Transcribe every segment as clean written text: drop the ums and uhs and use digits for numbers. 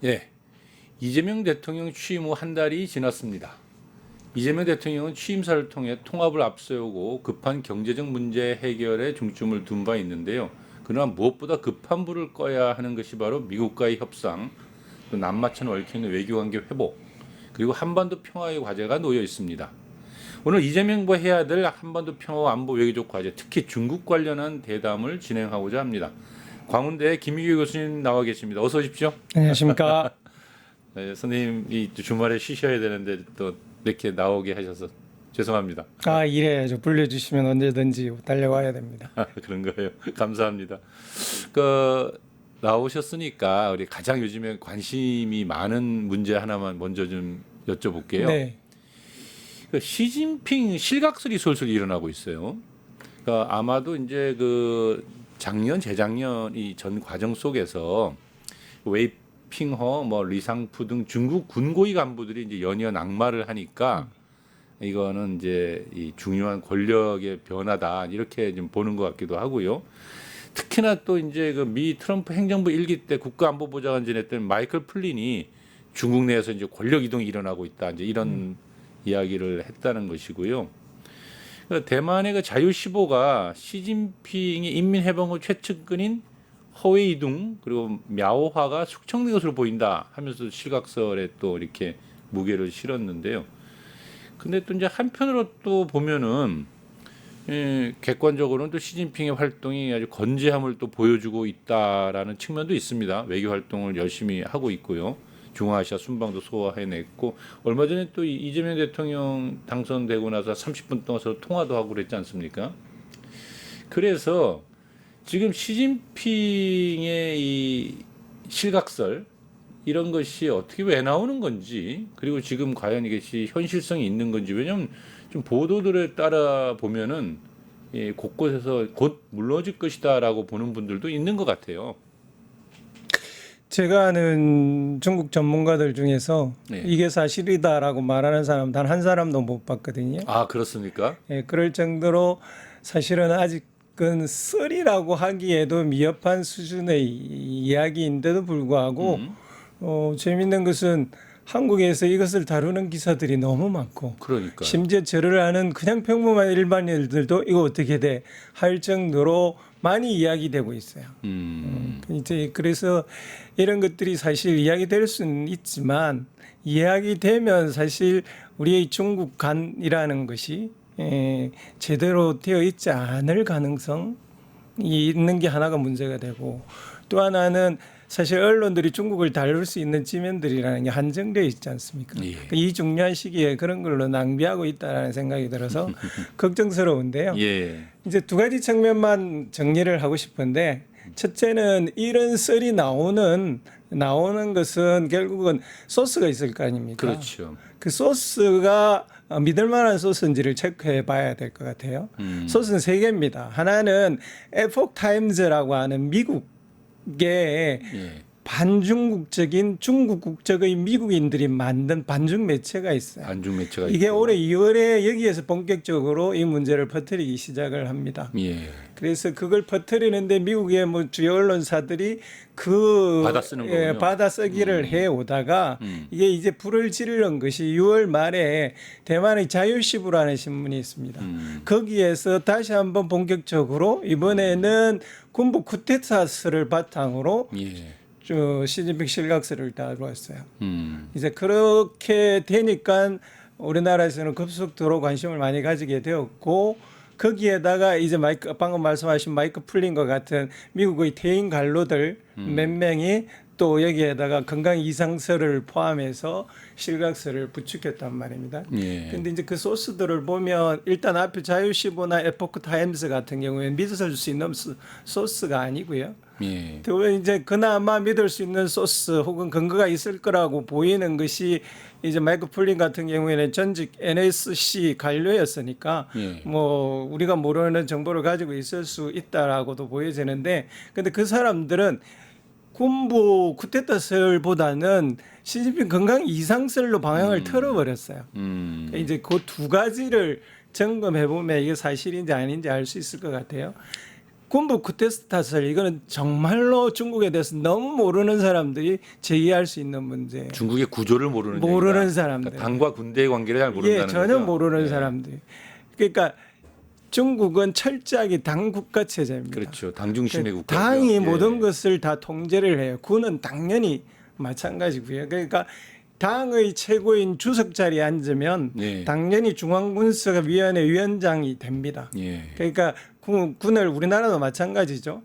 예, 이재명 대통령 취임 후 한 달이 지났습니다. 이재명 대통령은 취임사를 통해 통합을 앞세우고 급한 경제적 문제 해결에 중점을 둔 바 있는데요. 그러나 무엇보다 급한 불을 꺼야 하는 것이 바로 미국과의 협상, 또 남마천 얽혀있는 외교관계 회복, 그리고 한반도 평화의 과제가 놓여 있습니다. 오늘 이재명과 해야 될 한반도 평화 안보 외교적 과제, 특히 중국 관련한 대담을 진행하고자 합니다. 광운대 김희규 교수님 나와 계십니다. 어서 오십시오. 안녕하십니까. 네, 선생님이 주말에 쉬셔야 되는데 또 이렇게 나오게 하셔서 죄송합니다. 이래야죠. 불러주시면 언제든지 달려와야 됩니다. 그런 거예요. 감사합니다. 나오셨으니까 우리 가장 요즘에 관심이 많은 문제 하나만 먼저 좀 여쭤볼게요. 네. 시진핑 실각설이 솔솔 일어나고 있어요. 아마도 이제 작년 재작년 이 전 과정 속에서 웨이핑허, 리상푸 등 중국 군고위 간부들이 이제 연이어 낙마를 하니까 이거는 이제 이 중요한 권력의 변화다 이렇게 좀 보는 것 같기도 하고요. 특히나 또 이제 미 트럼프 행정부 일기 때 국가안보보좌관 지냈던 마이클 플린이 중국 내에서 이제 권력 이동이 일어나고 있다 이제 이런 이야기를 했다는 것이고요. 대만의 자유시보가 시진핑이 인민해방후 최측근인 허웨이둥 그리고 мя오화가 숙청된 것으로 보인다 하면서 실각설에 또 이렇게 무게를 실었는데요. 근데 또 이제 한편으로 또 보면은 객관적으로는 또 시진핑의 활동이 아주 건재함을 또 보여주고 있다라는 측면도 있습니다. 외교 활동을 열심히 하고 있고요. 중앙아시아 순방도 소화해냈고 얼마 전에 또 이재명 대통령 당선되고 나서 30분 동안 서로 통화도 하고 그랬지 않습니까? 그래서 지금 시진핑의 이 실각설 이런 것이 어떻게 왜 나오는 건지 그리고 지금 과연 이것이 현실성이 있는 건지 왜냐하면 좀 보도들에 따라 보면은 곳곳에서 곧 무너질 것이다라고 보는 분들도 있는 것 같아요. 제가 아는 중국 전문가들 중에서 네. 이게 사실이다라고 말하는 사람 단 한 사람도 못 봤거든요. 아 그렇습니까? 그럴 정도로 사실은 아직은 썰이라고 하기에도 미흡한 수준의 이야기인데도 불구하고 재밌는 것은 한국에서 이것을 다루는 기사들이 너무 많고 그러니까 심지어 저를 아는 그냥 평범한 일반인들도 이거 어떻게 돼 할 정도로 많이 이야기되고 있어요. 이제 그래서 이런 것들이 사실 이야기될 수는 있지만 이야기되면 사실 우리의 중국 간이라는 것이 제대로 되어 있지 않을 가능성이 있는 게 하나가 문제가 되고 또 하나는 사실 언론들이 중국을 다룰 수 있는 지면들이라는 게 한정되어 있지 않습니까? 예. 이 중요한 시기에 그런 걸로 낭비하고 있다는 생각이 들어서 걱정스러운데요. 예. 이제 두 가지 측면만 정리를 하고 싶은데 첫째는 이런 썰이 나오는 것은 결국은 소스가 있을 거 아닙니까? 그렇죠. 그 소스가 믿을 만한 소스인지를 체크해 봐야 될 것 같아요. 소스는 세 개입니다. 하나는 에포크 타임즈라고 하는 미국의 예. 반중국적인 중국 국적의 미국인들이 만든 반중 매체가 있어요. 반중 매체가 이게 있고. 올해 2월에 여기에서 본격적으로 이 문제를 퍼뜨리기 시작을 합니다. 예. 그래서 그걸 퍼뜨리는데 미국의 주요 언론사들이 받아 쓰는 거군요. 받아 쓰기를 해 오다가 이게 이제 불을 지르는 것이 6월 말에 대만의 자유시부라는 신문이 있습니다. 거기에서 다시 한번 본격적으로 이번에는 군부 쿠데타를 바탕으로 예. 시진핑 실각설을 다루었어요. 이제 그렇게 되니까 우리나라에서는 급속도로 관심을 많이 가지게 되었고 거기에다가 이제 방금 말씀하신 마이크 플린과 같은 미국의 퇴임 관료들 몇 명이 또 여기에다가 건강 이상설을 포함해서 실각설을 부추겼단 말입니다. 그런데 이제 그 소스들을 보면 일단 앞에 자유시보나 에포크 타임스 같은 경우에는 믿을 수 있는 소스가 아니고요. 예. 또 이제 그나마 믿을 수 있는 소스 혹은 근거가 있을 거라고 보이는 것이 이제 마이크 플린 같은 경우에는 전직 NSC 관료였으니까 예. 우리가 모르는 정보를 가지고 있을 수 있다라고도 보여지는데 근데 그 사람들은 군부 쿠데타설보다는 시진핑 건강 이상설로 방향을 틀어버렸어요. 이제 그 두 가지를 점검해 보면 이게 사실인지 아닌지 알 수 있을 것 같아요. 군부 쿠데타설 이거는 정말로 중국에 대해서 너무 모르는 사람들이 제기할 수 있는 문제예요. 중국의 구조를 모르는 모르는 얘기다. 사람들. 그러니까 당과 군대의 관계를 잘 모른다는 예, 전혀 거죠. 모르는 예. 사람들. 그러니까 중국은 철저하게 당 국가 체제입니다. 그렇죠. 당 중심의 국가. 당이 모든 것을 다 통제를 해요. 군은 당연히 마찬가지고요. 그러니까 당의 최고인 주석 자리에 앉으면 예. 당연히 중앙군사위원회 위원장이 됩니다. 예. 그러니까 군을 우리나라도 마찬가지죠.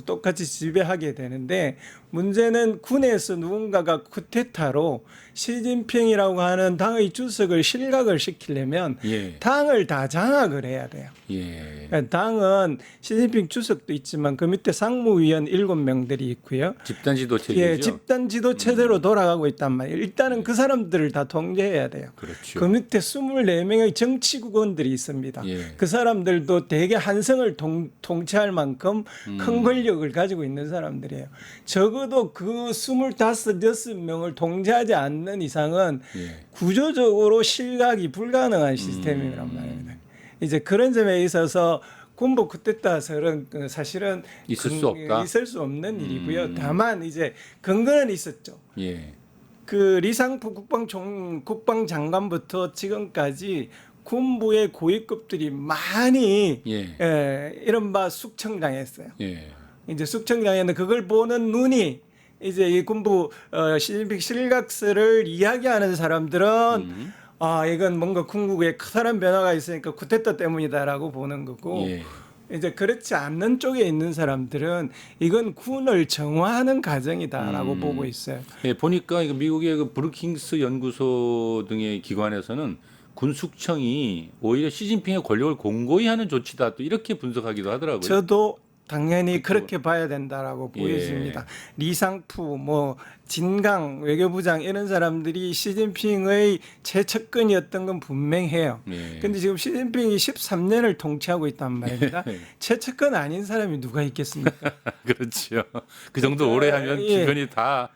똑같이 지배하게 되는데 문제는 군에서 누군가가 쿠데타로 시진핑이라고 하는 당의 주석을 실각을 시키려면 예. 당을 다 장악을 해야 돼요. 예. 그러니까 당은 시진핑 주석도 있지만 그 밑에 상무위원 7명들이 있고요. 집단 지도 체제죠. 예, 집단 지도 체제로 돌아가고 있단 말이에요. 일단은 그 사람들을 다 통제해야 돼요. 그렇죠. 그 밑에 24명의 정치국원들이 있습니다. 예. 그 사람들도 대개 한성을 통치할 만큼 큰 권력을 가지고 있는 사람들이에요. 적어도 그 25, 6명을 통제하지 않는 이상은 예. 구조적으로 실각이 불가능한 시스템이란 말입니다. 이제 그런 점에 있어서 군부 쿠데타설은 사실은 있을 수 없다. 있을 수 없는 일이고요. 다만 이제 근거는 있었죠. 예. 그 리상프 국방장관부터 지금까지 군부의 고위급들이 많이 예. 이른바 숙청당했어요. 예. 이제 숙청당했는데 그걸 보는 눈이 이제 이 군부 시진핑 실각설을 이야기하는 사람들은 아 이건 뭔가 궁극에 커다란 변화가 있으니까 쿠데타 때문이다라고 보는 거고 예. 이제 그렇지 않는 쪽에 있는 사람들은 이건 군을 정화하는 과정이다라고 보고 있어요. 예, 보니까 이거 미국의 그 브루킹스 연구소 등의 기관에서는 군숙청이 오히려 시진핑의 권력을 공고히 하는 조치다 또 이렇게 분석하기도 하더라고요. 저도 당연히 그렇게 봐야 된다라고 예. 보여집니다. 리상푸, 뭐 진강 외교부장 이런 사람들이 시진핑의 최측근이었던 건 분명해요. 예. 근데 지금 시진핑이 13년을 통치하고 있단 말입니다. 최측근 아닌 사람이 누가 있겠습니까? 그렇죠. 그 정도 오래 하면 예. 주변이 다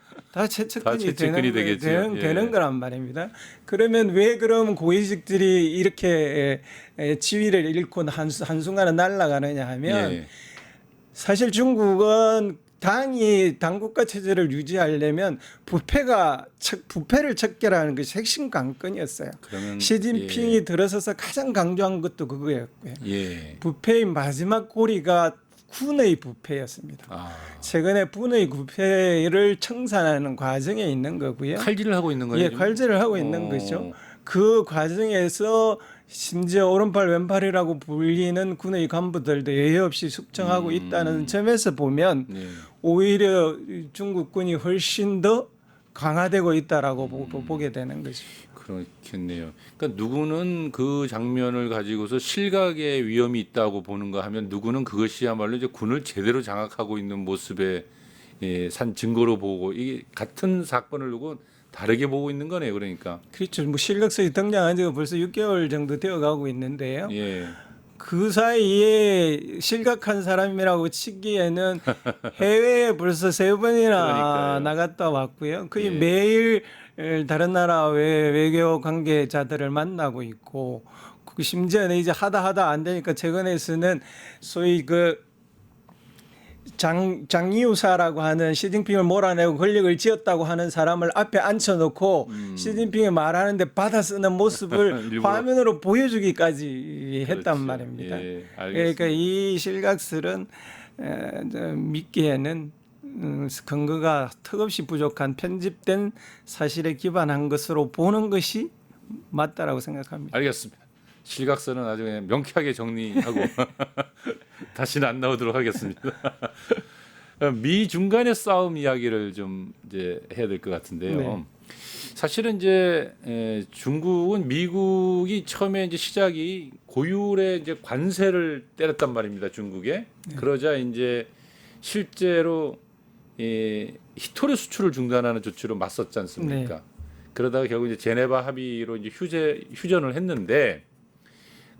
최측근이 최측근이 되겠죠. 예. 되는 거란 말입니다. 그러면 왜 그럼 고위직들이 이렇게 지위를 잃고 한순간에 날아가느냐 하면 예. 사실 중국은 당이 당국가 체제를 유지하려면 부패를 척결하는 것이 핵심 관건이었어요. 그러면 시진핑이 들어서서 가장 강조한 것도 그거였고요. 예. 부패의 마지막 고리가 군의 부패였습니다. 아. 최근에 군의 부패를 청산하는 과정에 있는 거고요. 칼질을 하고 있는 거예요. 예, 지금? 칼질을 하고 있는 거죠. 그 과정에서 심지어 오른팔 왼팔이라고 불리는 군의 간부들도 예의 없이 숙청하고 있다는 점에서 보면 네. 오히려 중국군이 훨씬 더 강화되고 있다라고 보게 되는 거죠. 그렇겠네요. 그러니까 누구는 그 장면을 가지고서 실각의 위험이 있다고 보는가 하면 누구는 그것이야말로 이제 군을 제대로 장악하고 있는 모습의 산 증거로 보고 이게 같은 사건을 두고 다르게 보고 있는 거네요. 그러니까. 그렇죠. 뭐 실각설이 등장한 지가 벌써 6개월 정도 되어가고 있는데요. 예. 그 사이에 실각한 사람이라고 치기에는 해외에 벌써 3번이나 그러니까요. 나갔다 왔고요. 거의 예. 매일 다른 나라 외교 관계자들을 만나고 있고 심지어는 이제 하다 안 되니까 최근에서는 소위 그 장이우사라고 하는 시진핑을 몰아내고 권력을 쥐었다고 하는 사람을 앞에 앉혀놓고 시진핑이 말하는데 받아 쓰는 모습을 일부러. 화면으로 보여주기까지 했단 그렇죠. 말입니다. 예, 그러니까 이 실각설은 믿기에는 근거가 턱없이 부족한 편집된 사실에 기반한 것으로 보는 것이 맞다라고 생각합니다. 알겠습니다. 실각서는 나중에 명쾌하게 정리하고 다시는 안 나오도록 하겠습니다. 미 간의 싸움 이야기를 좀 이제 해야 될 것 같은데요. 네. 사실은 이제 중국은 미국이 처음에 이제 시작이 고율의 이제 관세를 때렸단 말입니다. 중국에. 그러자 이제 실제로 히토류 수출을 중단하는 조치로 맞섰지 않습니까? 네. 그러다가 결국 이제 제네바 합의로 이제 휴전을 했는데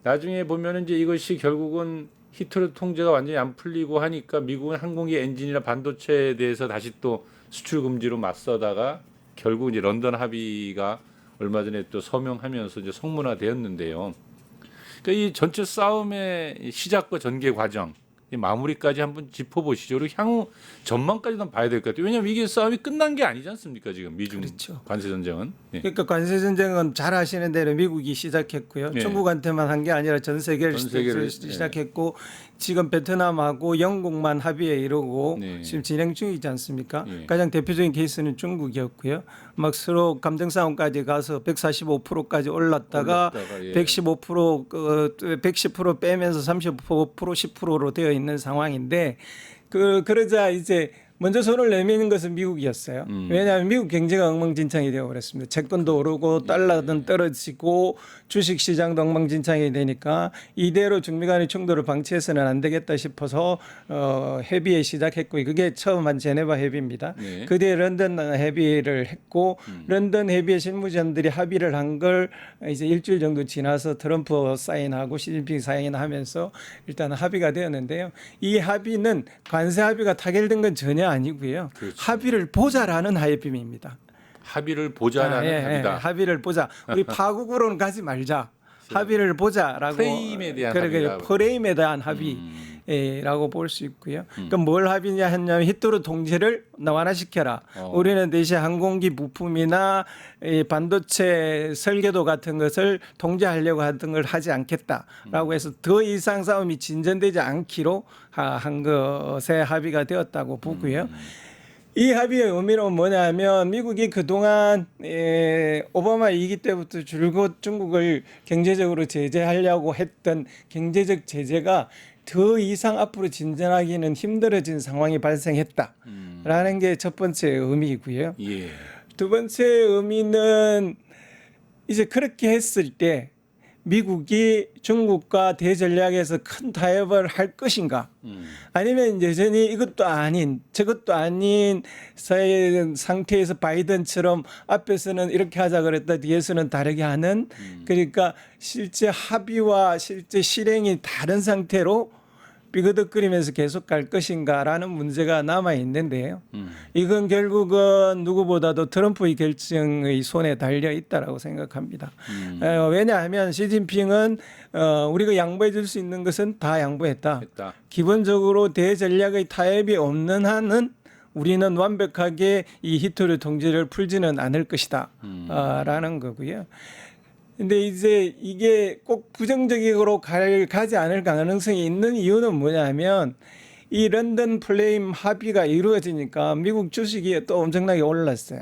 나중에 보면은 이제 이것이 결국은 히토류 통제가 완전히 안 풀리고 하니까 미국은 항공기 엔진이나 반도체에 대해서 다시 또 수출 금지로 맞서다가 결국 이제 런던 합의가 얼마 전에 또 서명하면서 이제 성문화되었는데요. 그러니까 이 전체 싸움의 시작과 전개 과정 이 마무리까지 한번 짚어보시죠. 그리고 향후 전망까지도 한번 봐야 될 것 같아요. 왜냐하면 이게 싸움이 끝난 게 아니지 않습니까? 지금 미중 그렇죠. 관세 전쟁은. 예. 그러니까 관세 전쟁은 잘 아시는 대로 미국이 시작했고요. 예. 중국한테만 한 게 아니라 전 세계를 전 세계를, 시작했고 지금 베트남하고 영국만 합의에 이르고 네. 지금 진행 중이지 않습니까? 예. 가장 대표적인 케이스는 중국이었고요. 막 서로 감정 싸움까지 가서 145%까지 올랐다가 예. 110% 빼면서 35% 10%로 되어 있는 상황인데 그러자 이제 먼저 손을 내미는 것은 미국이었어요. 왜냐하면 미국 경제가 엉망진창이 되어버렸습니다. 채권도 오르고 달러는 떨어지고 주식시장도 엉망진창이 되니까 이대로 중미 간의 충돌을 방치해서는 안 되겠다 싶어서 협의에 시작했고 그게 처음 한 제네바 협의입니다. 네. 그 뒤에 런던 협의를 했고 런던 협의의 실무자들이 합의를 한 걸 이제 일주일 정도 지나서 트럼프 사인하고 시진핑 사인하면서 일단 합의가 되었는데요. 이 합의는 관세 합의가 타결된 건 전혀 아니고요. 그렇죠. 합의를 보자라는 합의입니다. 합의를 보자라는 합의다. 합의를 보자. 우리 파국으로는 가지 말자. 합의를 보자라고. 프레임에 대한 그러니까 합의다. 프레임에 대한 합의라고 볼 수 있고요. 그럼 뭘 합의냐 했냐면 히트로 통제를 완화시켜라. 우리는 대신 항공기 부품이나 이 반도체 설계도 같은 것을 통제하려고 하던 걸 하지 않겠다라고 해서 더 이상 싸움이 진전되지 않기로 한 것에 합의가 되었다고 보고요. 이 합의의 의미는 뭐냐면 미국이 그동안 오바마 2기 때부터 줄곧 중국을 경제적으로 제재하려고 했던 경제적 제재가 더 이상 앞으로 진전하기는 힘들어진 상황이 발생했다라는 게 첫 번째 의미이고요. 예. 두 번째 의미는 이제 그렇게 했을 때 미국이 중국과 대전략에서 큰 타협을 할 것인가? 아니면 여전히 이것도 아닌 저것도 아닌 상태에서 바이든처럼 앞에서는 이렇게 하자 그랬다 뒤에서는 다르게 하는 그러니까 실제 합의와 실제 실행이 다른 상태로 삐그덕거리면서 계속 갈 것인가라는 문제가 남아 있는데요. 이건 결국은 누구보다도 트럼프의 결정의 손에 달려 있다라고 생각합니다. 왜냐하면 시진핑은 우리가 양보해 줄 수 있는 것은 다 양보했다. 했다. 기본적으로 대전략의 타협이 없는 한은 우리는 완벽하게 이 히토류 통제를 풀지는 않을 것이다. 라는 거고요. 근데 이제 이게 꼭 부정적으로 가지 않을 가능성이 있는 이유는 뭐냐면 이 런던 플레임 합의가 이루어지니까 미국 주식이 또 엄청나게 올랐어요.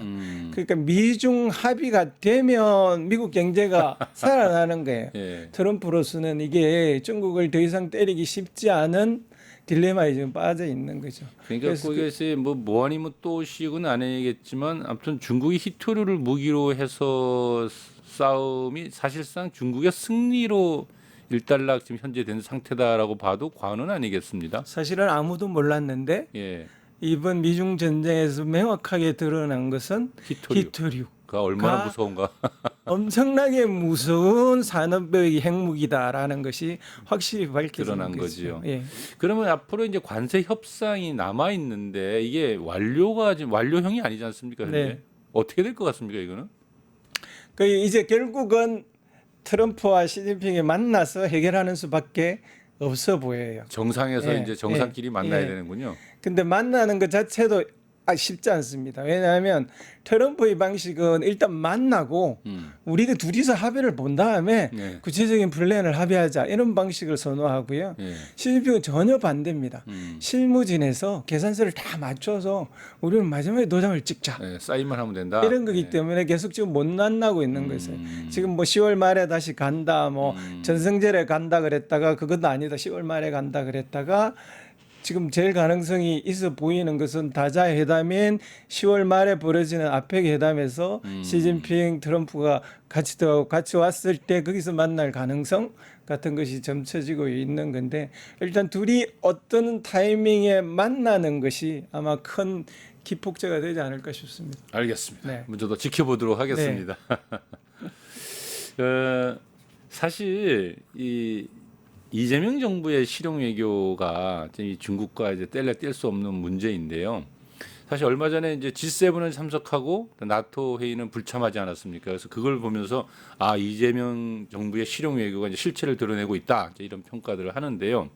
그러니까 미중 합의가 되면 미국 경제가 살아나는 거예요. 예. 트럼프로서는 이게 중국을 더 이상 때리기 쉽지 않은 딜레마에 지금 빠져 있는 거죠. 그러니까 그래서 거기에서 뭐 아니면 또 식은 아니겠지만 아무튼 중국이 히토류를 무기로 해서 싸움이 사실상 중국의 승리로 일단락 지금 현재 된 상태다라고 봐도 과언은 아니겠습니다. 사실은 아무도 몰랐는데 예. 이번 미중 전쟁에서 명확하게 드러난 것은 히토류. 가 얼마나 무서운가. 엄청나게 무서운 산업의 핵무기다라는 것이 확실히 밝혀진 드러난 거죠. 거지요. 예. 그러면 앞으로 이제 관세 협상이 남아 있는데 이게 완료가 지금 완료형이 아니지 않습니까? 현재? 네. 어떻게 될 것 같습니까? 이거는? 그 이제 결국은 트럼프와 시진핑이 만나서 해결하는 수밖에 없어 보여요. 정상에서 예, 이제 정상끼리 예, 만나야 예. 되는군요. 근데 만나는 것 자체도 쉽지 않습니다. 왜냐하면 트럼프의 방식은 일단 만나고 우리가 둘이서 합의를 본 다음에 네. 구체적인 플랜을 합의하자 이런 방식을 선호하고요. 예. 시진핑은 전혀 반대입니다. 실무진에서 계산서를 다 맞춰서 우리는 마지막에 도장을 찍자. 예, 사인만 하면 된다. 이런 거기 때문에 계속 지금 못 만나고 있는 거죠. 지금 뭐 10월 말에 다시 간다, 뭐 전성절에 간다 그랬다가 그것도 아니다. 10월 말에 간다 그랬다가 지금 제일 가능성이 있어 보이는 것은 다자 회담인 10월 말에 벌어지는 아펙 회담에서 시진핑 트럼프가 같이 왔을 때 거기서 만날 가능성 같은 것이 점쳐지고 있는 건데 일단 둘이 어떤 타이밍에 만나는 것이 아마 큰 기폭제가 되지 않을까 싶습니다. 알겠습니다. 네. 먼저 더 지켜보도록 하겠습니다. 사실 이 이재명 정부의 실용 외교가 이 중국과 이제 뗄 수 없는 문제인데요. 사실 얼마 전에 이제 G7을 참석하고 나토 회의는 불참하지 않았습니까? 그래서 그걸 보면서 이재명 정부의 실용 외교가 이제 실체를 드러내고 있다 이제 이런 평가들을 하는데요.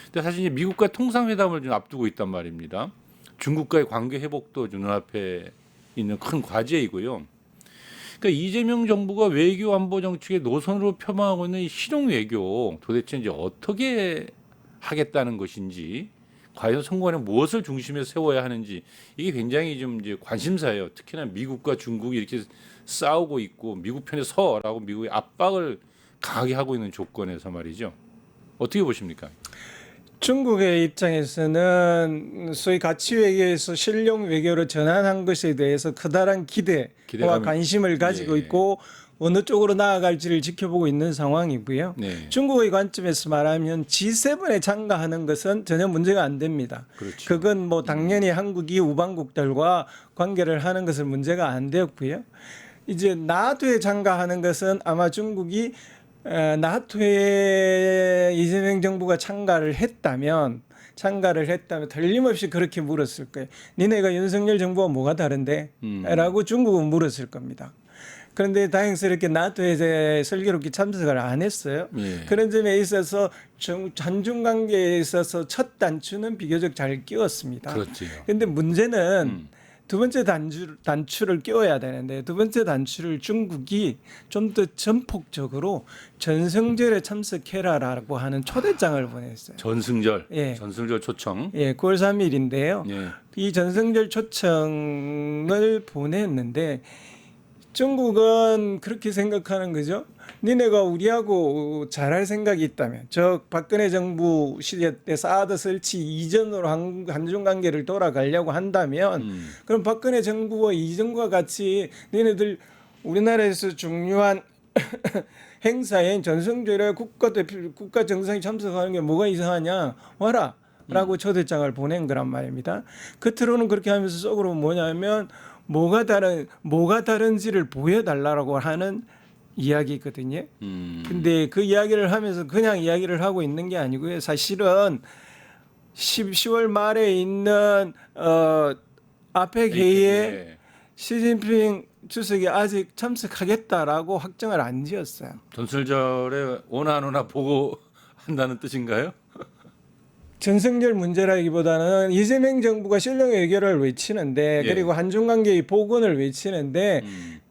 근데 사실 이제 미국과 통상회담을 좀 앞두고 있단 말입니다. 중국과의 관계 회복도 좀 눈앞에 있는 큰 과제이고요. 그러니까 이재명 정부가 외교 안보 정책의 노선으로 표방하고 있는 이 실용 외교 도대체 이제 어떻게 하겠다는 것인지, 과연 선거에는 무엇을 중심에 세워야 하는지, 이게 굉장히 좀 이제 관심사예요. 특히나 미국과 중국이 이렇게 싸우고 있고 미국 편에 서라고 미국의 압박을 강하게 하고 있는 조건에서 말이죠. 어떻게 보십니까? 중국의 입장에서는 소위 가치 외교에서 실용 외교로 전환한 것에 대해서 커다란 기대와 기대감이- 관심을 가지고 예. 있고 어느 쪽으로 나아갈지를 지켜보고 있는 상황이고요. 네, 중국의 관점에서 말하면 G7에 참가하는 것은 전혀 문제가 안 됩니다. 그렇죠. 그건 뭐 당연히 한국이 우방국들과 관계를 하는 것은 문제가 안 되었고요. 이제 나토에 참가하는 것은 아마 중국이 나토에 이재명 정부가 참가를 했다면 틀림없이 그렇게 물었을 거예요. 니네가 윤석열 정부와 뭐가 다른데? 라고 중국은 물었을 겁니다. 그런데 다행스럽게 나토에 이제 슬기롭게 참석을 안 했어요. 예. 그런 점에 있어서 한중 관계에 있어서 첫 단추는 비교적 잘 끼웠습니다. 그렇지요. 근데 문제는 두 번째 단추를 끼워야 되는데 두 번째 단추를 중국이 좀 더 전폭적으로 전승절에 참석해라라고 하는 초대장을 보냈어요. 전승절, 예. 전승절 초청. 예, 9월 3일인데요. 예. 이 전승절 초청을 보냈는데 중국은 그렇게 생각하는 거죠. 니네가 우리하고 잘할 생각이 있다면 저 박근혜 정부 시대 때 사드 설치 이전으로 한중 관계를 돌아가려고 한다면 그럼 박근혜 정부와 이 정부와 같이 니네들 우리나라에서 중요한 행사인 전승절에 국가 정상이 참석하는 게 뭐가 이상하냐 와라 라고 초대장을 보낸 거란 말입니다. 겉으로는 그렇게 하면서 속으로 뭐냐면 뭐가 다른지를 보여달라고 하는 이야기거든요. 근데 그 이야기를 하면서 그냥 이야기를 하고 있는 게 아니고요. 사실은 10월 말에 있는 아펙 회의에 예. 시진핑 주석이 아직 참석하겠다라고 확정을 안 지었어요. 전승절에 오나 안 오나 보고 한다는 뜻인가요? 전승절 문제라기보다는 이재명 정부가 실용 외교를 외치는데 예. 그리고 한중 관계의 복원을 외치는데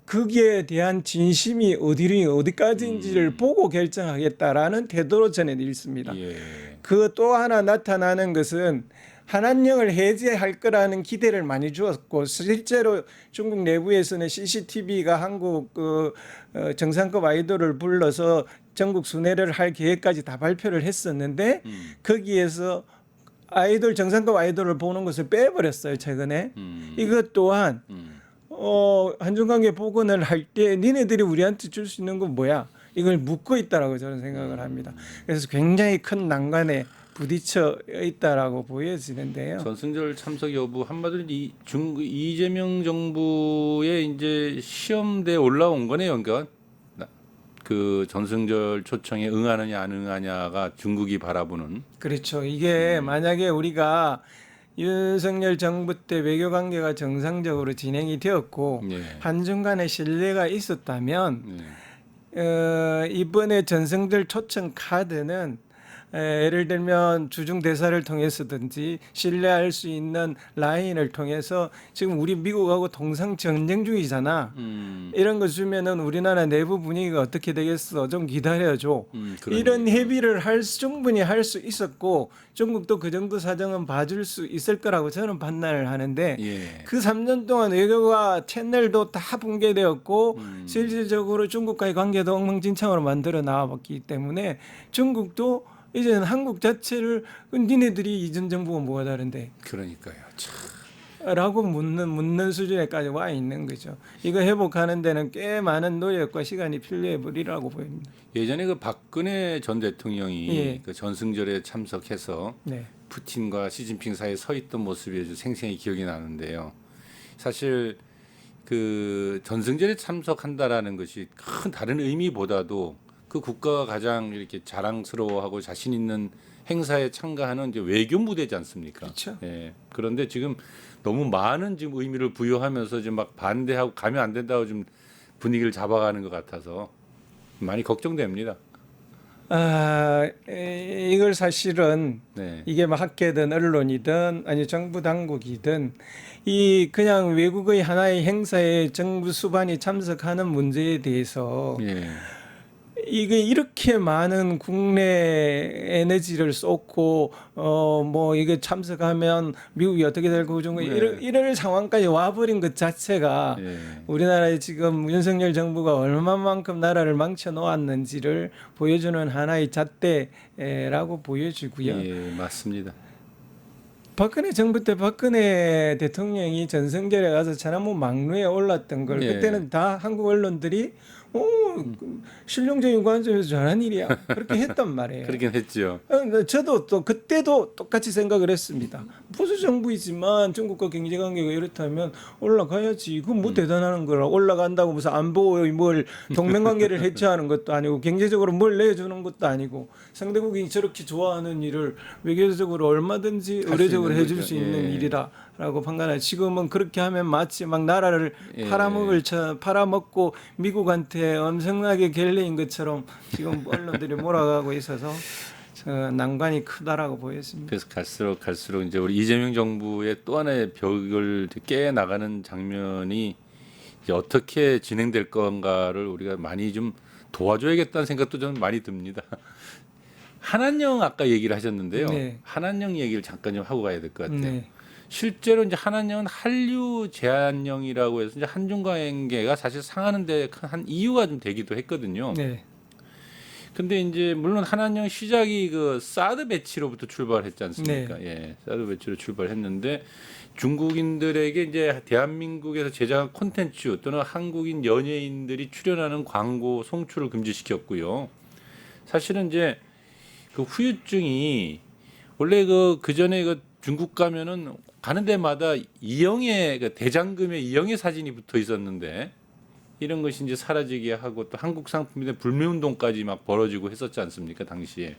거기에 대한 진심이 어디까지인지를 보고 결정하겠다라는 태도로 전해졌습니다. 예. 그 또 하나 나타나는 것은 한한령을 해제할 거라는 기대를 많이 주었고 실제로 중국 내부에서는 CCTV가 한국 정상급 아이돌을 불러서 전국 순회를 할 계획까지 다 발표를 했었는데 거기에서 정상급 아이돌을 보는 것을 빼버렸어요 최근에. 이것 또한 한중관계 복원을 할 때 니네들이 우리한테 줄 수 있는 건 뭐야? 이걸 묻고 있다라고 저는 생각을 합니다. 그래서 굉장히 큰 난관에 부딪혀 있다라고 보여지는데요. 전승절 참석 여부 한마디로 이재명 정부의 이제 시험대에 올라온 거네요. 그러니까 그 전승절 초청에 응하느냐 안 응하냐가 중국이 바라보는. 그렇죠. 이게 만약에 우리가 윤석열 정부 때 외교 관계가 정상적으로 진행이 되었고 예. 한중 간의 신뢰가 있었다면 예. 이번에 전승절 초청 카드는 예를 들면 주중 대사를 통해서든지 신뢰할 수 있는 라인을 통해서 지금 우리 미국하고 동상 전쟁 중이잖아. 이런 거 주면은 우리나라 내부 분위기가 어떻게 되겠어? 좀 기다려줘. 이런 협의를 충분히 할 수 있었고 중국도 그 정도 사정은 봐줄 수 있을 거라고 저는 판단을 하는데 예. 그 3년 동안 외교가 채널도 다 붕괴되었고 실질적으로 중국과의 관계도 엉망진창으로 만들어 나왔기 때문에 중국도 이제는 한국 자체를 니네들이 이전 정부가 뭐가 다른데? 그러니까요. 참. 라고 묻는 수준에까지 와 있는 거죠. 이거 회복하는 데는 꽤 많은 노력과 시간이 필요해 버리라고 보입니다. 예전에 그 박근혜 전 대통령이 예. 그 전승절에 참석해서 네. 푸틴과 시진핑 사이에 서 있던 모습이 아주 생생히 기억이 나는데요. 사실 그 전승절에 참석한다라는 것이 큰 다른 의미보다도 그 국가가 가장 이렇게 자랑스러워하고 자신 있는 행사에 참가하는 이제 외교 무대지 않습니까? 그렇죠. 예. 그런데 지금 너무 많은 지금 의미를 부여하면서 지금 막 반대하고 가면 안 된다고 좀 분위기를 잡아가는 것 같아서 많이 걱정됩니다. 이걸 사실은 네. 이게 뭐 학계든 언론이든 아니 정부 당국이든 이 그냥 외국의 하나의 행사에 정부 수반이 참석하는 문제에 대해서 예. 이게 이렇게 많은 국내 에너지를 쏟고 뭐 이게 참석하면 미국이 어떻게 될 거고 네. 이럴 상황까지 와버린 것 자체가 예. 우리나라의 지금 윤석열 정부가 얼마만큼 나라를 망쳐 놓았는지를 보여주는 하나의 잣대라고 보여지고요. 예, 맞습니다. 박근혜 정부 때 박근혜 대통령이 전성절에 가서 천안문 막루에 올랐던 걸 예. 그때는 다 한국 언론들이 실용적인 관점에서 잘한 일이야 그렇게 했단 말이에요. 그렇긴 했죠. 저도 또 그때도 똑같이 생각을 했습니다. 보수 정부이지만 중국과 경제 관계가 이렇다면 올라가야지. 그건 뭐 대단한 거라. 올라간다고 무슨 안보의 뭘 동맹 관계를 해체하는 것도 아니고 경제적으로 뭘 내주는 것도 아니고 상대국이 저렇게 좋아하는 일을 외교적으로 얼마든지 할수 의례적으로 있는 해줄 거죠. 수 있는 예. 일이다라고 판단해. 지금은 그렇게 하면 마치 막 나라를 예. 팔아먹고 미국한테 엄청나게 갤레인 것처럼 지금 언론들이 몰아가고 있어서 난관이 크다라고 보였습니다. 그래서 갈수록 이제 우리 이재명 정부의 또 하나의 벽을 깨 나가는 장면이 이제 어떻게 진행될 건가를 우리가 많이 좀 도와줘야겠다는 생각도 좀 많이 듭니다. 한한령 아까 얘기를 하셨는데요. 네. 한한령 얘기를 잠깐 좀 하고 가야 될 것 같아요. 네. 실제로 이제 한한령은 한류 제한령이라고 해서 이제 한중 관계가 사실 상하는데 한 이유가 좀 되기도 했거든요. 네. 근데 이제 물론 한한령 시작이 그 사드 배치로부터 출발했지 않습니까? 예, 사드 배치로 출발했는데 중국인들에게 이제 대한민국에서 제작한 콘텐츠 또는 한국인 연예인들이 출연하는 광고 송출을 금지시켰고요. 사실은 이제 그 후유증이 원래 그 전에 그 중국 가면은 가는 데마다 이영애 그 대장금의 이영애 사진이 붙어 있었는데 이런 것이 이제 사라지게 하고 또 한국 상품인데 불매운동까지 막 벌어지고 했었지 않습니까 당시에.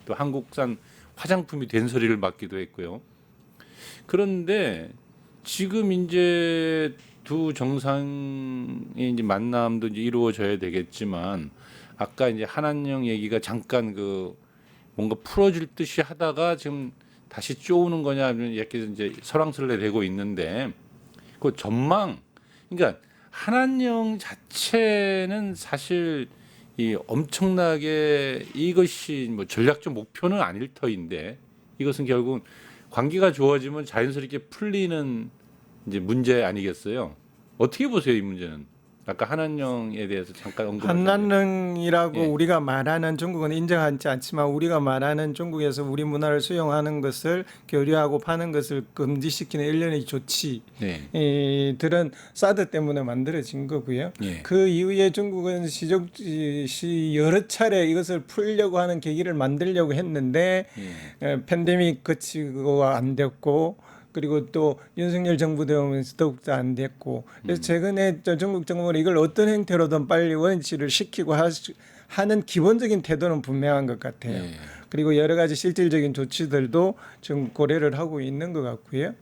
또 한국산 화장품이 된 소리를 맞기도 했고요. 그런데 지금 이제 두 정상의 이제 만남도 이제 이루어져야 되겠지만 아까 이제 한한령 얘기가 잠깐 그 뭔가 풀어줄 듯이 하다가 지금 다시 쪼우는 거냐 이렇게 이제 설왕설래 되고 있는데 그 전망 그러니까 한한령 자체는 사실 이 엄청나게 이것이 뭐 전략적 목표는 아닐 터인데 이것은 결국 관계가 좋아지면 자연스럽게 풀리는 이제 문제 아니겠어요? 어떻게 보세요 이 문제는? 아까 한한령에 대해서 잠깐 언급하셨는데. 한난령이라고 예. 우리가 말하는 중국은 인정하지 않지만 우리가 말하는 중국에서 우리 문화를 수용하는 것을 교류하고 파는 것을 금지시키는 일련의 네. 조치들은 사드 때문에 만들어진 거고요. 예. 그 이후에 중국은 여러 차례 이것을 풀려고 하는 계기를 만들려고 했는데 예. 팬데믹 거치고 안 됐고 그리고 또 윤석열 정부 되면서 더욱더 안 됐고 그래서 최근에 중국 정부는 이걸 어떤 형태로든 빨리 원치를 시키고 하는 기본적인 태도는 분명한 것 같아요. 예. 그리고 여러 가지 실질적인 조치들도 지금 고려를 하고 있는 것 같고요.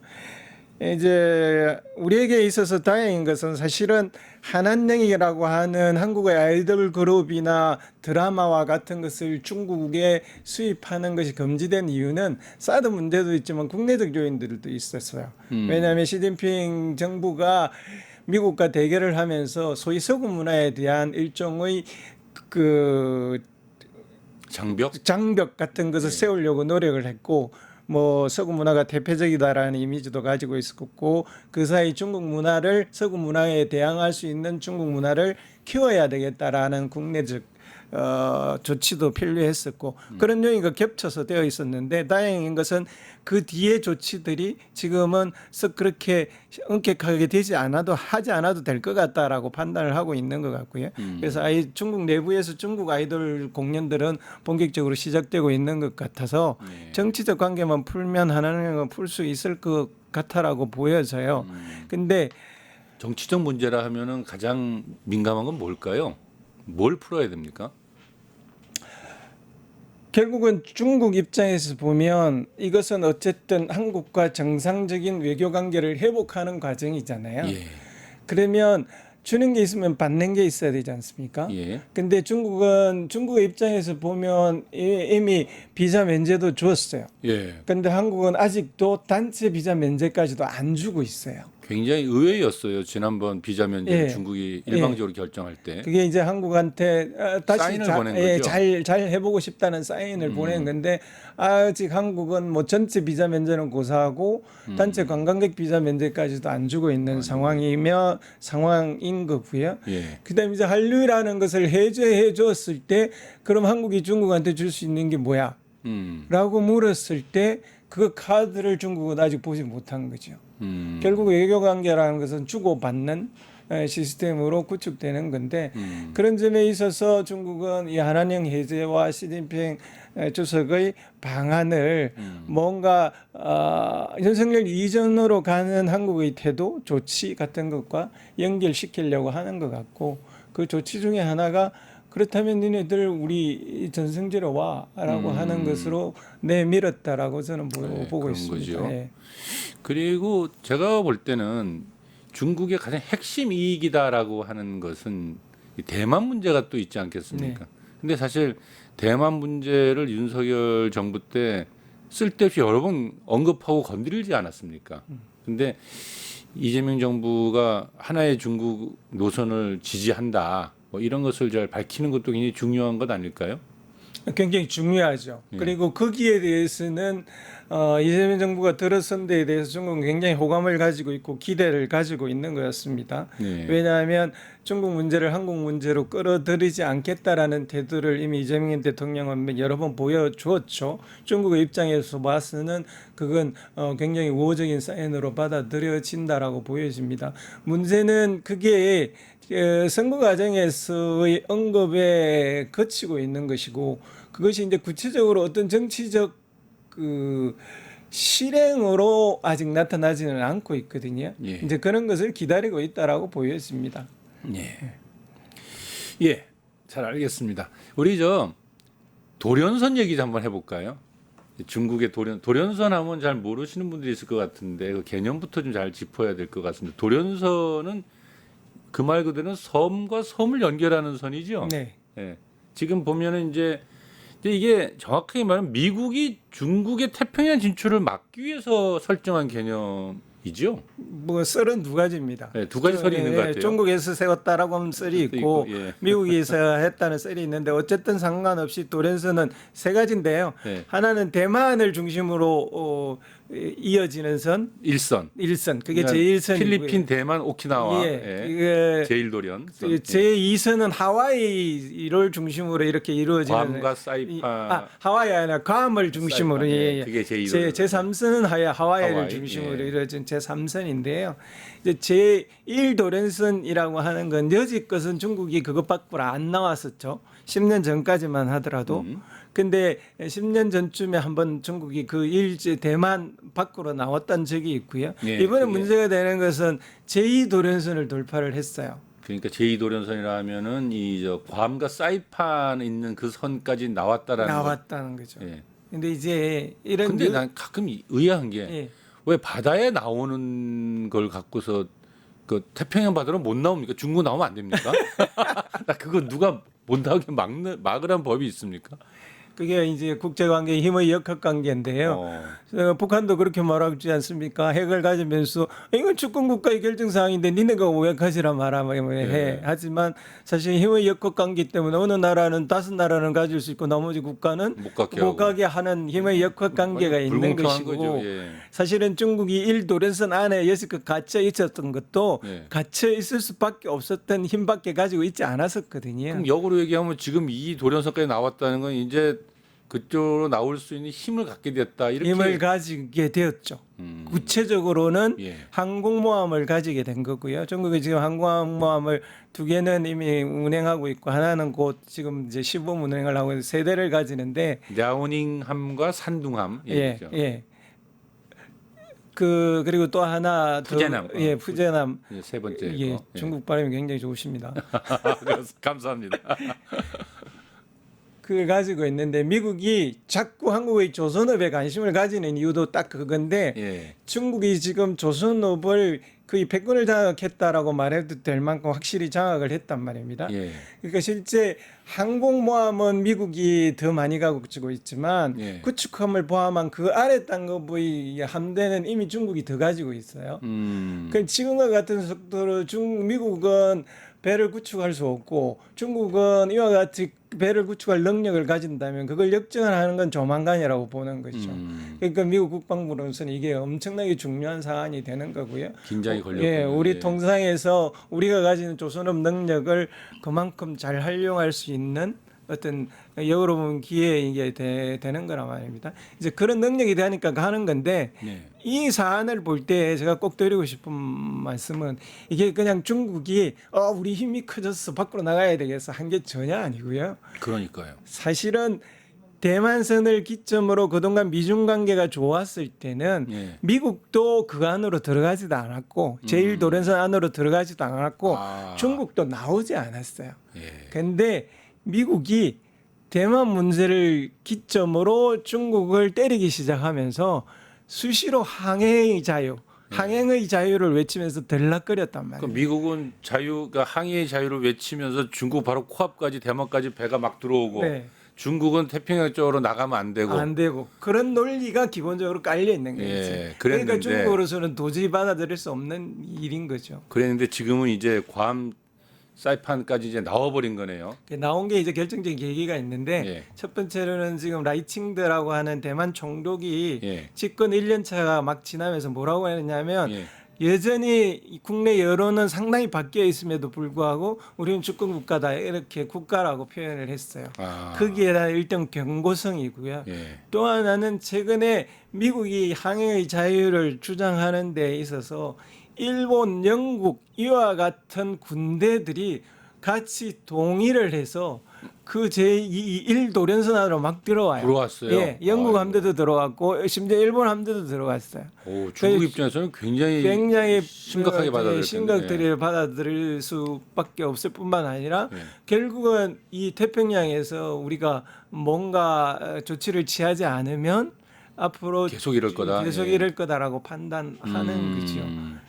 이제 우리에게 있어서 다행인 것은 사실은 한한령이라고 하는 한국의 아이돌 그룹이나 드라마와 같은 것을 중국에 수입하는 것이 금지된 이유는 사드 문제도 있지만 국내적 요인들도 있었어요. 왜냐하면 시진핑 정부가 미국과 대결을 하면서 소위 서구 문화에 대한 일종의 그 장벽 같은 것을 세우려고 노력을 했고 뭐 서구 문화가 대표적이다라는 이미지도 가지고 있었고 그 사이 중국 문화를 서구 문화에 대항할 수 있는 중국 문화를 키워야 되겠다라는 국내적 조치도 필요했었고 그런 요인이 겹쳐서 되어 있었는데 다행인 것은 그 뒤에 조치들이 지금은 썩 그렇게 엄격하게 되지 않아도 하지 않아도 될 것 같다라고 판단을 하고 있는 것 같고요. 그래서 중국 내부에서 중국 아이돌 공연들은 본격적으로 시작되고 있는 것 같아서 정치적 관계만 풀면 하나는 풀 수 있을 것 같아라고 보여져요. 근데 정치적 문제라 하면은 가장 민감한 건 뭘까요? 뭘 풀어야 됩니까? 결국은 중국 입장에서 보면 이것은 어쨌든 한국과 정상적인 외교 관계를 회복하는 과정이잖아요. 예. 그러면 주는 게 있으면 받는 게 있어야 되지 않습니까? 예. 근데 중국의 입장에서 보면 이미 비자 면제도 줬어요. 예. 근데 한국은 아직도 단체 비자 면제까지도 안 주고 있어요. 굉장히 의외였어요. 지난번 비자 면제 예. 중국이 일방적으로 결정할 때. 그게 이제 한국한테 다시 사인을 보낸 거죠? 잘 해보고 싶다는 사인을 보낸 건데 아직 한국은 뭐 전체 비자 면제는 고사하고 단체 관광객 비자 면제까지도 안 주고 있는 상황인 거고요. 예. 그다음에 이제 한류라는 것을 해제해 줬을 때 그럼 한국이 중국한테 줄 수 있는 게 뭐야? 라고 물었을 때 그 카드를 중국은 아직 보지 못한 거죠. 결국 외교 관계라는 것은 주고받는 시스템으로 구축되는 건데 그런 점에 있어서 중국은 이 한한령 해제와 시진핑 주석의 방안을 뭔가 윤석열 이전으로 가는 한국의 태도, 조치 같은 것과 연결시키려고 하는 것 같고 그 조치 중에 하나가 그렇다면 니네들 우리 전성지로 와라고 하는 것으로 내밀었다라고 저는 보고 그런 있습니다. 거죠. 예. 그리고 제가 볼 때는 중국의 가장 핵심 이익이다라고 하는 것은 이 대만 문제가 또 있지 않겠습니까? 네. 근데 사실 대만 문제를 윤석열 정부 때 쓸데없이 여러 번 언급하고 건드리지 않았습니까? 근데 이재명 정부가 하나의 중국 노선을 지지한다. 뭐 이런 것을 잘 밝히는 것도 굉장히 중요한 것 아닐까요? 굉장히 중요하죠. 예. 그리고 거기에 대해서는 이재명 정부가 들어선 데에 대해서 중국은 굉장히 호감을 가지고 있고 기대를 가지고 있는 것 같습니다. 네. 왜냐하면 중국 문제를 한국 문제로 끌어들이지 않겠다라는 태도를 이미 이재명 대통령은 여러 번 보여주었죠. 중국의 입장에서 봐서는 그건 굉장히 우호적인 사인으로 받아들여진다라고 보여집니다. 문제는 그게 선거 과정에서의 언급에 그치고 있는 것이고 그것이 이제 구체적으로 어떤 정치적 그 실행으로 아직 나타나지는 않고 있거든요. 예. 이제 그런 것을 기다리고 있다라고 보여집니다. 예. 예. 잘 알겠습니다. 우리 저 돌연선 얘기 좀 한번 해볼까요? 중국의 돌연선 하면 잘 모르시는 분들이 있을 것 같은데 그 개념부터 좀 잘 짚어야 될 것 같습니다. 돌연선은 그 말 그대로는 섬과 섬을 연결하는 선이죠. 네. 예. 지금 보면은 이제 근데 이게 정확하게 말하면 미국이 중국의 태평양 진출을 막기 위해서 설정한 개념이죠. 뭐 썰은 두 가지입니다. 네, 두 가지 썰이 있는 것 같아요. 중국에서 세웠다라고 하면 썰이 있고 예. 미국에서 했다는 썰이 있는데 어쨌든 상관없이 돌연선은 세 가지인데요. 네. 하나는 대만을 중심으로 이어지는 선, 일선. 일선. 그게 그러니까 제1선이고요. 필리핀, 대만, 오키나와. 예. 예. 이게 제1도련. 선. 제2선은 하와이를 중심으로 이렇게 이루어지는 괌과 사이판. 하와이 아니라 괌을 중심으로 사이판, 예, 예. 그게 제2도련. 제3선은 하와이를 하와이, 중심으로 예. 이루어진 제3선인데요. 이제 제1도련선이라고 하는 건 여지 것은 중국이 그것밖에 안 나왔었죠. 10년 전까지만 하더라도. 근데 10년 전쯤에 한번 중국이 그 일제 대만 밖으로 나왔던 적이 있고요. 예, 이번에 그게- 문제가 되는 것은 제2도련선을 돌파를 했어요. 그러니까 제2도련선이라면은 이저 괌과 사이판 있는 그 선까지 나왔다라는 나왔다는 거죠. 거. 예. 근데 이제 이런 근데 난 가끔 의아한 게 왜 예. 바다에 나오는 걸 갖고서 그 태평양 바다로 못 나옵니까? 중국 나오면 안 됩니까? 나 그거 누가 못 나오게 막으란 법이 있습니까? 그게 이제 국제관계 힘의 역학관계인데요. 북한도 그렇게 말하지 않습니까? 핵을 가지면서 이건 주권 국가의 결정 사항인데 니네가 오역하시라 말하면 해. 네. 하지만 사실 힘의 역학관계 때문에 어느 나라는 5나라는 가질 수 있고 나머지 국가는 못 가게 하고. 하는 힘의 역학관계가 있는 불공평한 것이고 거죠. 예. 사실은 중국이 1도련선 안에 여지껏 갇혀 있었던 것도 네. 갇혀 있을 수밖에 없었던 힘밖에 가지고 있지 않았었거든요. 그럼 역으로 얘기하면 지금 이 도련선까지 나왔다는 건 이제 그쪽으로 나올 수 있는 힘을 갖게 됐다. 이렇게 힘을 가지게 되었죠. 구체적으로는 예. 항공모함을 가지게 된 거고요. 중국이 지금 항공모함을 2개는 이미 운행하고 있고 하나는 곧 지금 이제 시범 운행을 하고 있는 3대를 가지는데 랴오닝함과 산둥함 예, 얘기죠. 예. 그리고 또 하나 더, 푸제남. 예, 푸제남. 예, 세 번째 예, 거. 예. 중국 발음이 굉장히 좋으십니다. 감사합니다. 그걸 가지고 있는데 미국이 자꾸 한국의 조선업에 관심을 가지는 이유도 딱 그건데 예. 중국이 지금 조선업을 거의 패권을 장악했다라고 말해도 될 만큼 확실히 장악을 했단 말입니다. 예. 그러니까 실제 항공모함은 미국이 더 많이 가지고 있지만 예. 구축함을 포함한 그 아래 단급의 함대는 이미 중국이 더 가지고 있어요. 그 지금과 같은 속도로 미국은 배를 구축할 수 없고 중국은 이와 같이 배를 구축할 능력을 가진다면 그걸 역전을 하는 건 조만간이라고 보는 거죠. 그러니까 미국 국방부로서는 이게 엄청나게 중요한 사안이 되는 거고요. 긴장이 걸렸군요. 예, 우리 통상에서 우리가 가지는 조선업 능력을 그만큼 잘 활용할 수 있는 어떤 역으로 보면 기회에 이게 되는 거란 말입니다. 이제 그런 능력이 되니까 가는 건데 네. 이 사안을 볼 때 제가 꼭 드리고 싶은 말씀은 이게 그냥 중국이 우리 힘이 커졌어 밖으로 나가야 되겠어 한 게 전혀 아니고요. 그러니까요. 사실은 대만선을 기점으로 그동안 미중 관계가 좋았을 때는 예. 미국도 그 안으로 들어가지도 않았고 제1도련선 안으로 들어가지도 않았고 아. 중국도 나오지 않았어요. 예. 근데 미국이 대만 문제를 기점으로 중국을 때리기 시작하면서 수시로 항해의 자유, 항행의 자유를 외치면서 들락거렸단 말이에요. 그럼 미국은 자유가 항해의 자유를 외치면서 중국 바로 코앞까지 대만까지 배가 막 들어오고 네. 중국은 태평양 쪽으로 나가면 안 되고. 안 되고 그런 논리가 기본적으로 깔려 있는 거죠. 예, 그러니까 그랬는데- 중국으로서는 도저히 받아들일 수 없는 일인 거죠. 그랬는데 지금은 이제 괌 사이판까지 이제 나와버린 거네요. 나온 게 이제 결정적인 계기가 있는데 예. 첫 번째로는 지금 라이칭드라고 하는 대만 총독이 예. 집권 1년 차가 막 지나면서 뭐라고 했냐면 예. 여전히 국내 여론은 상당히 바뀌어 있음에도 불구하고 우리는 주권 국가다 이렇게 국가라고 표현을 했어요. 아. 거기에 대한 일정 경고성이고요. 예. 또 하나는 최근에 미국이 항해의 자유를 주장하는 데 있어서 일본, 영국 이와 같은 군대들이 같이 동의를 해서 그 제1 도련선 안으로 막 들어와요. 들어왔어요? 예, 영국 아이고. 함대도 들어갔고 심지어 일본 함대도 들어갔어요. 오, 중국 그- 입장에서는 굉장히 그 심각하게 받아들였겠네요. 심각들이 받아들일 수밖에 없을 뿐만 아니라 예. 결국은 이 태평양에서 우리가 뭔가 조치를 취하지 않으면 앞으로 계속 이럴 거다. 계속 예. 이럴 거다라고 판단하는 거죠.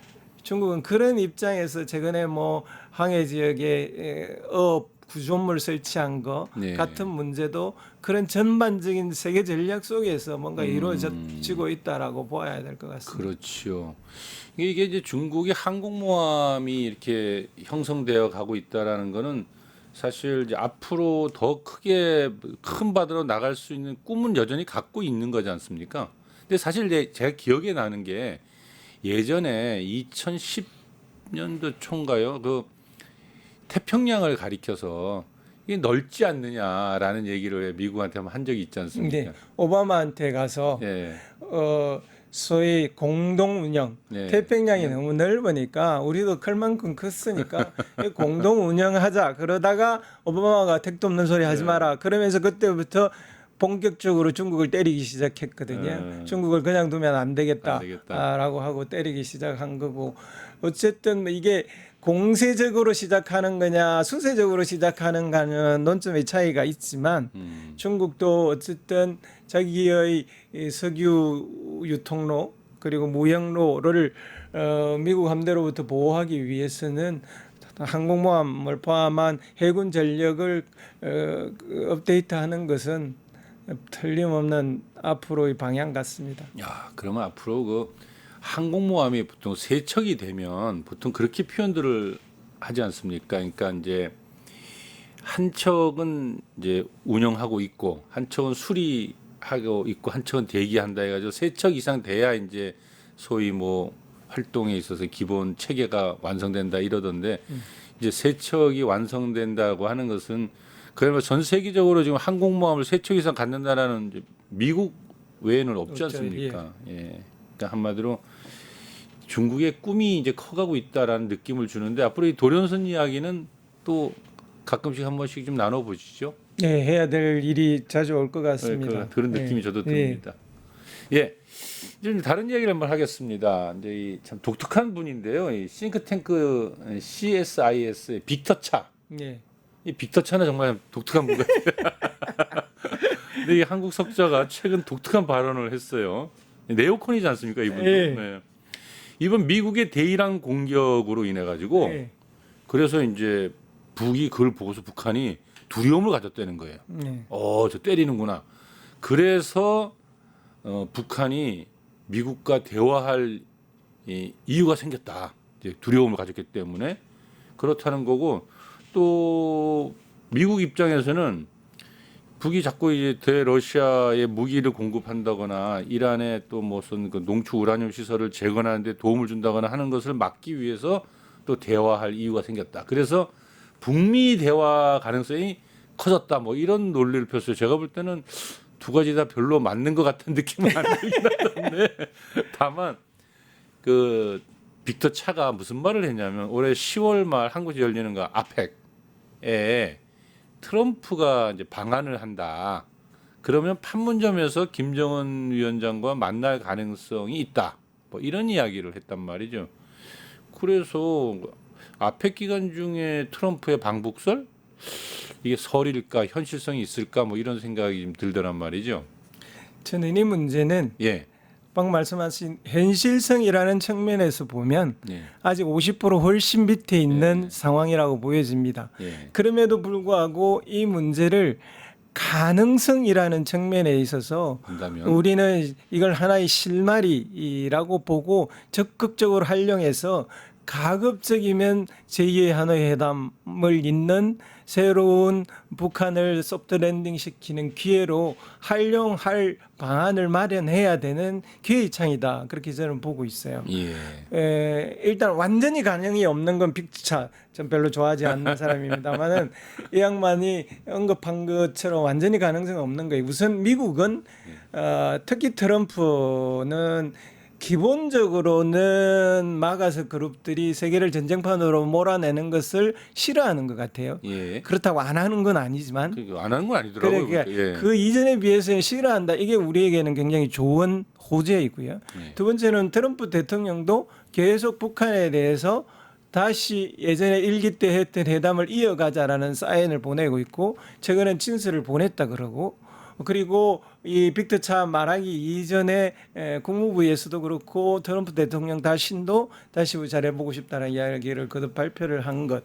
중국은 그런 입장에서 최근에 뭐 항해 지역에 어업 구조물 설치한 거 네. 같은 문제도 그런 전반적인 세계 전략 속에서 뭔가 이루어지고 있다라고 보아야 될 것 같습니다. 그렇죠. 이게 이제 중국의 항공모함이 이렇게 형성되어 가고 있다라는 거는 사실 이제 앞으로 더 크게 큰 바다로 나갈 수 있는 꿈은 여전히 갖고 있는 거지 않습니까? 근데 사실 제가 기억에 나는 게 예전에 2010년도 초인가요? 그 태평양을 가리켜서 이게 넓지 않느냐라는 얘기를 미국한테 한 적이 있지 않습니까? 네, 오바마한테 가서 예. 소위 공동 운영 네. 태평양이 너무 넓으니까 우리도 클 만큼 컸으니까 공동 운영하자 그러다가 오바마가 택도 없는 소리 하지 마라 그러면서 그때부터 본격적으로 중국을 때리기 시작했거든요. 중국을 그냥 두면 안 되겠다라고 하고 때리기 시작한 거고 어쨌든 이게 공세적으로 시작하는 거냐 수세적으로 시작하는 거냐는 논점의 차이가 있지만 중국도 어쨌든 자기의 이 석유 유통로 그리고 무역로를 미국 함대로부터 보호하기 위해서는 항공모함을 포함한 해군 전력을 업데이트하는 것은 틀림없는 앞으로의 방향 같습니다. 야, 그러면 앞으로 그 항공모함이 보통 세 척이 되면 보통 그렇게 표현들을 하지 않습니까? 그러니까 이제 한 척은 이제 운영하고 있고 한 척은 수리하고 있고 한 척은 대기한다 해가지고 세 척 이상 돼야 이제 소위 뭐 활동에 있어서 기본 체계가 완성된다 이러던데 이제 세 척이 완성된다고 하는 것은 그야말로 전 세계적으로 지금 항공모함을 세 척 이상 갖는다라는 이제 미국 외에는 없지 없죠. 않습니까? 예. 그러니까 한마디로 중국의 꿈이 이제 커가고 있다라는 느낌을 주는데 앞으로 이 도련선 이야기는 또 가끔씩 한 번씩 좀 나눠보시죠. 네, 해야 될 일이 자주 올 것 같습니다. 그런 느낌이 저도 듭니다. 예. 좀 다른 이야기를 한번 하겠습니다. 이제 이 참 독특한 분인데요. 이 싱크탱크 CSIS의 빅터 차. 네. 이 빅터 차는 정말 독특한 분 같아요. 근데 이 한국 석자가 최근 독특한 발언을 했어요. 네오콘이지 않습니까, 이분도? 예. 네. 이번 미국의 대이란 공격으로 인해 가지고 네. 그래서 이제 북이 그걸 보고서 북한이 두려움을 가졌다는 거예요. 네. 저 때리는구나. 그래서 북한이 미국과 대화할 이유가 생겼다. 이제 두려움을 가졌기 때문에 그렇다는 거고, 또 미국 입장에서는 북이 자꾸 이제 대러시아에 무기를 공급한다거나 이란의 또 무슨 그 농축 우라늄 시설을 재건하는데 도움을 준다거나 하는 것을 막기 위해서 또 대화할 이유가 생겼다. 그래서 북미 대화 가능성이 커졌다. 뭐 이런 논리를 폈어요. 제가 볼 때는 두 가지 다 별로 맞는 것 같은 느낌은 안 들긴 하던데, 다만 그 빅터 차가 무슨 말을 했냐면 올해 10월 말 한국에 열리는 거 아펙에 트럼프가 이제 방한을 한다. 그러면 판문점에서 김정은 위원장과 만날 가능성이 있다. 뭐 이런 이야기를 했단 말이죠. 그래서 아펙 기간 중에 트럼프의 방북설, 이게 설일까 현실성이 있을까 뭐 이런 생각이 좀 들더란 말이죠. 저는 이 문제는 예. 방금 말씀하신 현실성이라는 측면에서 보면 예. 아직 50% 훨씬 밑에 있는 예. 상황이라고 보여집니다. 예. 그럼에도 불구하고 이 문제를 가능성이라는 측면에 있어서 본다면 우리는 이걸 하나의 실마리라고 보고 적극적으로 활용해서 가급적이면 제2의 하노이 회담을 잇는 새로운 북한을 소프트 랜딩 시키는 기회로 활용할 방안을 마련해야 되는 기회의 창이다. 그렇게 저는 보고 있어요. 예. 일단 완전히 가능이 없는 건 빅차. 전 별로 좋아하지 않는 사람입니다만은 이 양반이 언급한 것처럼 완전히 가능성이 없는 거예요. 우선 미국은 특히 트럼프는 기본적으로는 마가스 그룹들이 세계를 전쟁판으로 몰아내는 것을 싫어하는 것 같아요. 예. 그렇다고 안 하는 건 아니지만 안 하는 건 아니더라고요. 그러니까 예. 그 이전에 비해서는 싫어한다. 이게 우리에게는 굉장히 좋은 호재이고요. 네. 두 번째는 트럼프 대통령도 계속 북한에 대해서 다시 예전에 일기 때 했던 회담을 이어가자라는 사인을 보내고 있고 최근엔 친서를 보냈다 그러고, 그리고 이 빅터 차 말하기 이전에 국무부에서도 그렇고 트럼프 대통령 자신도 다시 잘해보고 싶다는 이야기를 거듭 발표를 한 것,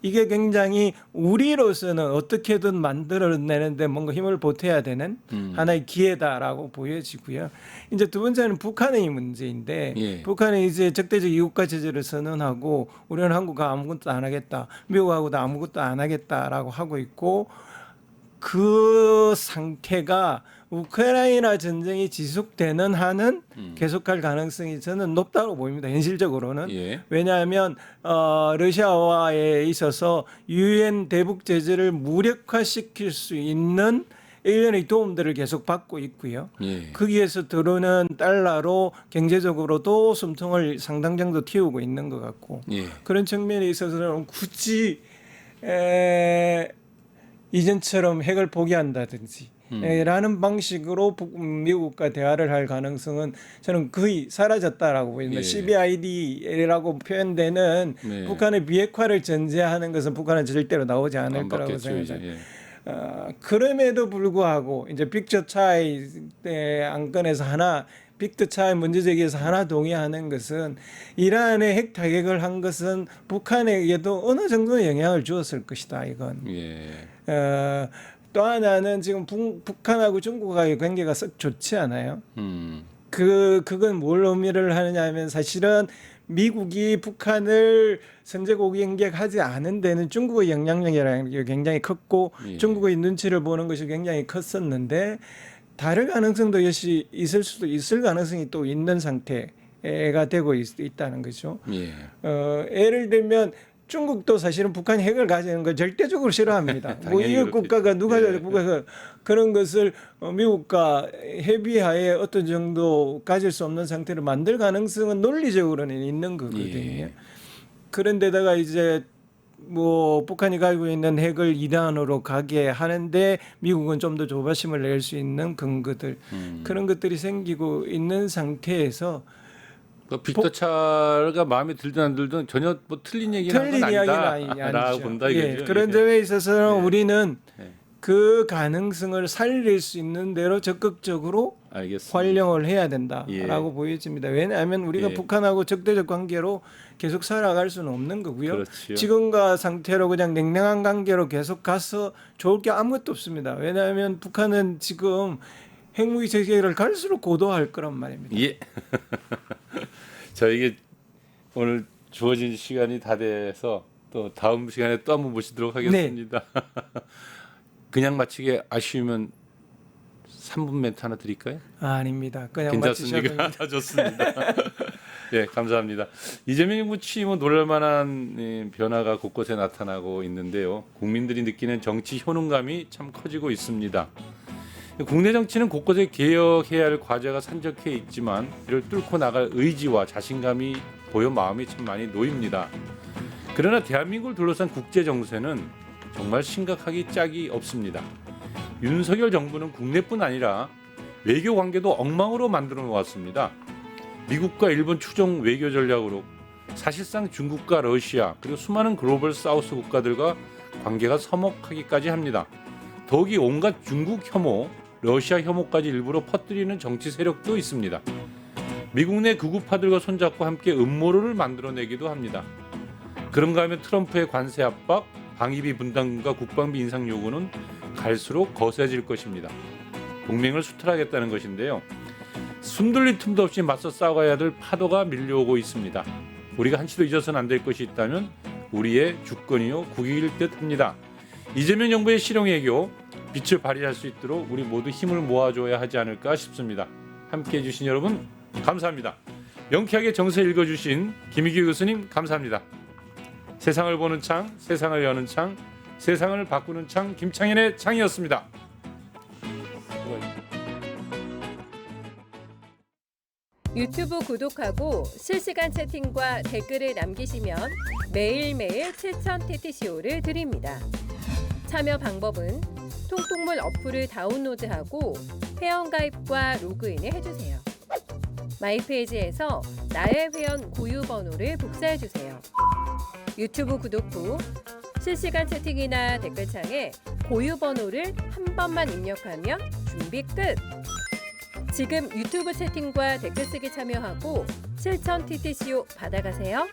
이게 굉장히 우리로서는 어떻게든 만들어내는데 뭔가 힘을 보태야 되는 하나의 기회다라고 보여지고요. 이제 두 번째는 북한의 문제인데, 예. 북한이 이제 적대적 이국가 체제를 선언하고 우리는 한국과 아무것도 안 하겠다, 미국하고도 아무것도 안 하겠다라고 하고 있고, 그 상태가 우크라이나 전쟁이 지속되는 한은 계속할 가능성이 저는 높다고 보입니다. 현실적으로는. 예. 왜냐하면 러시아와에 있어서 유엔 대북 제재를 무력화시킬 수 있는 일련의 도움들을 계속 받고 있고요. 예. 거기에서 들어오는 달러로 경제적으로도 숨통을 상당 정도 틔우고 있는 것 같고, 예. 그런 측면에 있어서는 굳이 이전처럼 핵을 포기한다든지 라는 방식으로 미국과 대화를 할 가능성은 저는 거의 사라졌다라고 보입니다. 예. CBID라고 표현되는 네. 북한의 비핵화를 전제하는 것은 북한은 절대로 나오지 않을 안 거라고 받겠죠, 생각합니다. 이제. 예. 그럼에도 불구하고 이제 빅터 차이 안건에서 하나, 빅터 차이 문제 제기에서 하나 동의하는 것은 이란의 핵 타격을 한 것은 북한에게도 어느 정도의 영향을 주었을 것이다. 이건. 예. 또 하나는 지금 북한하고 중국과의 관계가 썩 좋지 않아요. 그건 뭘 의미를 하느냐 하면 사실은 미국이 북한을 선제고기 공격하지 않은 데는 중국의 영향력이라는 게 굉장히 컸고, 예. 중국의 눈치를 보는 것이 굉장히 컸었는데, 다를 가능성도 역시 있을 수도 있을 가능성이 또 있는 상태가 되고 있다는 거죠. 예. 예를 들면 중국도 사실은 북한이 핵을 가지는 걸 절대적으로 싫어합니다. 뭐 당연히 이웃 그렇겠죠. 국가가 누가 예. 국가가 그런 것을 미국과 협의하에 어떤 정도 가질 수 없는 상태를 만들 가능성은 논리적으로는 있는 거거든요. 예. 그런데다가 이제 뭐 북한이 가지고 있는 핵을 이란으로 가게 하는데 미국은 좀 더 조바심을 낼 수 있는 근거들, 그런 것들이 생기고 있는 상태에서 빅터 차가 마음에 들든 안 들든 전혀 뭐 틀린 얘기는 틀린 이야기는 아니다라고 아니죠. 본다 예, 이거죠. 그런 예. 점에 있어서는 예. 우리는 예. 그 가능성을 살릴 수 있는 대로 적극적으로 알겠습니다. 활용을 해야 된다라고 예. 보여집니다. 왜냐하면 우리가 예. 북한하고 적대적 관계로 계속 살아갈 수는 없는 거고요. 그렇지요. 지금과 상태로 그냥 냉랭한 관계로 계속 가서 좋을 게 아무것도 없습니다. 왜냐하면 북한은 지금 핵무기 체계를 갈수록 고도화할 거란 말입니다. 예. 저에게 오늘 주어진 시간이 다 돼서 또 다음 시간에 또 한번 모시도록 하겠습니다. 그냥 마치게 아쉬우면 3분 멘트 하나 드릴까요? 아닙니다. 그냥 마치셔도 괜찮습니까? 다 좋습니다. 네, 감사합니다. 이재명 정부 취임 후 놀랄만한 변화가 곳곳에 나타나고 있는데요. 국민들이 느끼는 정치 효능감이 참 커지고 있습니다. 국내 정치는 곳곳에 개혁해야 할 과제가 산적해 있지만 이를 뚫고 나갈 의지와 자신감이 보여 마음이 참 많이 놓입니다. 그러나 대한민국을 둘러싼 국제 정세는 정말 심각하기 짝이 없습니다. 윤석열 정부는 국내뿐 아니라 외교 관계도 엉망으로 만들어 놓았습니다. 미국과 일본 추종 외교 전략으로 사실상 중국과 러시아 그리고 수많은 글로벌 사우스 국가들과 관계가 서먹하기까지 합니다. 더욱이 온갖 중국 혐오, 러시아 혐오까지 일부러 퍼뜨리는 정치 세력도 있습니다. 미국 내 극우파들과 손잡고 함께 음모론을 만들어내기도 합니다. 그런가 하면 트럼프의 관세 압박, 방위비 분담금과 국방비 인상 요구는 갈수록 거세질 것입니다. 동맹을 수탈하겠다는 것인데요. 숨돌릴 틈도 없이 맞서 싸워야 될 파도가 밀려오고 있습니다. 우리가 한치도 잊어서는 안 될 것이 있다면 우리의 주권이요 국익일 듯합니다. 이재명 정부의 실용외교 빛을 발휘할 수 있도록 우리 모두 힘을 모아줘야 하지 않을까 싶습니다. 함께해 주신 여러분 감사합니다. 명쾌하게 정세 읽어주신 김희규 교수님 감사합니다. 세상을 보는 창, 세상을 여는 창, 세상을 바꾸는 창 김창현의 창이었습니다. 유튜브 구독하고 실시간 채팅과 댓글을 남기시면 매일매일 7천 TTCO를 드립니다. 참여 방법은 통통물 어플을 다운로드하고 회원가입과 로그인을 해주세요. 마이페이지에서 나의 회원 고유 번호를 복사해주세요. 유튜브 구독 후 실시간 채팅이나 댓글창에 고유 번호를 한 번만 입력하면 준비 끝! 지금 유튜브 채팅과 댓글 쓰기 참여하고 실천 TTCO 받아가세요.